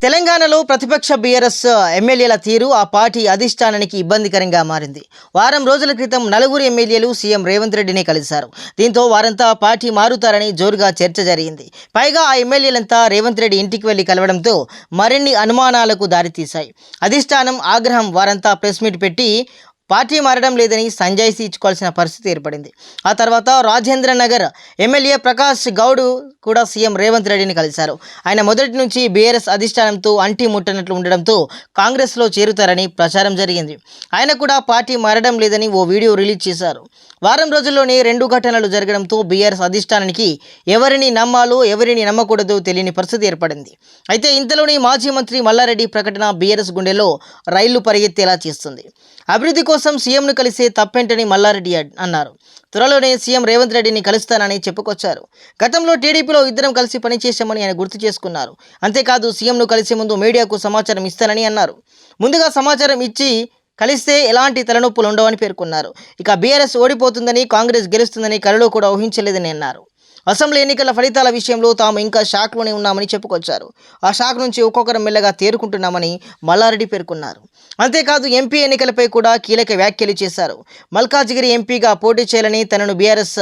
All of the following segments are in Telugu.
తెలంగాణలో ప్రతిపక్ష బీఆర్ఎస్ ఎమ్మెల్యేల తీరు ఆ పార్టీ అధిష్టానానికి ఇబ్బందికరంగా మారింది. వారం రోజుల క్రితం నలుగురు ఎమ్మెల్యేలు సీఎం రేవంత్ రెడ్డిని కలిశారు. దీంతో వారంతా పార్టీ మారుతారని జోరుగా చర్చ జరిగింది. పైగా ఆ ఎమ్మెల్యేలంతా రేవంత్ రెడ్డి ఇంటికి వెళ్లి కలవడంతో మరిన్ని అనుమానాలకు దారితీశాయి. అధిష్టానం ఆగ్రహం వారంతా ప్రెస్ మీట్ పెట్టి పార్టీ మారడం లేదని సంజాయిషీ ఇచ్చుకోవాల్సిన పరిస్థితి ఏర్పడింది. ఆ తర్వాత రాజేంద్ర నగర్ ఎమ్మెల్యే ప్రకాష్ గౌడ్ కూడా సీఎం రేవంత్ రెడ్డిని కలిశారు. ఆయన మొదటి నుంచి బీఆర్ఎస్ అధిష్టానంతో అంటి ముట్టనట్లు ఉండడంతో కాంగ్రెస్లో చేరుతారని ప్రచారం జరిగింది. ఆయన కూడా పార్టీ మారడం లేదని ఓ వీడియో రిలీజ్ చేశారు. వారం రోజుల్లోనే 2 ఘటనలు జరగడంతో బీఆర్ఎస్ అధిష్టానానికి ఎవరిని నమ్మాలో ఎవరిని నమ్మకూడదో తెలియని పరిస్థితి ఏర్పడింది. అయితే ఇంతలోనే మాజీ మంత్రి మల్లారెడ్డి ప్రకటన బీఆర్ఎస్ గుండెలో రైళ్లు పరిగెత్తేలా చేస్తుంది. అభివృద్ధి కోసం సీఎంను కలిసే తప్పేంటని మల్లారెడ్డి అన్నారు. త్వరలోనే సీఎం రేవంత్ రెడ్డిని కలుస్తానని చెప్పుకొచ్చారు. గతంలో టీడీపీలో ఇద్దరం కలిసి పనిచేశామని ఆయన గుర్తు చేసుకున్నారు. అంతేకాదు సీఎంను కలిసే ముందు మీడియాకు సమాచారం ఇస్తానని అన్నారు. ముందుగా సమాచారం ఇచ్చి కలిస్తే ఎలాంటి తలనొప్పులు ఉండవని పేర్కొన్నారు. ఇక బీఆర్ఎస్ ఓడిపోతుందని కాంగ్రెస్ గెలుస్తుందని కలలో కూడా ఊహించలేదని అన్నారు. అసెంబ్లీ ఎన్నికల ఫలితాల విషయంలో తాము ఇంకా షాక్లోనే ఉన్నామని చెప్పుకొచ్చారు. ఆ షాక్ నుంచి ఒక్కొక్కరు మెల్లగా తేరుకుంటున్నామని మల్లారెడ్డి పేర్కొన్నారు. అంతేకాదు ఎంపీ ఎన్నికలపై కూడా కీలక వ్యాఖ్యలు చేశారు. మల్కాజిగిరి ఎంపీగా పోటీ చేయాలని తనను బీఆర్ఎస్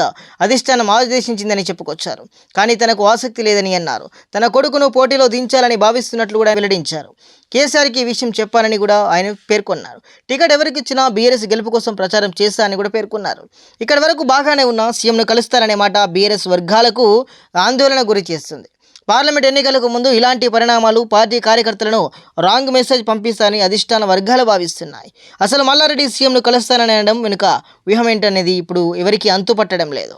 అధిష్టానం ఆదేశించిందని చెప్పుకొచ్చారు. కానీ తనకు ఆసక్తి లేదని అన్నారు. తన కొడుకును పోటీలో దించాలని భావిస్తున్నట్లు కూడా వెల్లడించారు. కేసీఆర్కి ఈ విషయం చెప్పానని కూడా ఆయన పేర్కొన్నారు. టికెట్ ఎవరికి ఇచ్చినా బీఆర్ఎస్ గెలుపు కోసం ప్రచారం చేస్తానని కూడా పేర్కొన్నారు. ఇక్కడి వరకు బాగానే ఉన్న సీఎంను కలుస్తారనే మాట బీఆర్ఎస్ వర్గాలకు ఆందోళన గురి చేస్తుంది. పార్లమెంట్ ఎన్నికలకు ముందు ఇలాంటి పరిణామాలు పార్టీ కార్యకర్తలను రాంగ్ మెసేజ్ పంపిస్తారని అధిష్టాన వర్గాలు భావిస్తున్నాయి. అసలు మల్లారెడ్డి సీఎంను కలుస్తానని అనడం వెనుక వ్యూహం ఏంటనేది ఇప్పుడు ఎవరికీ అంతుపట్టడం లేదు.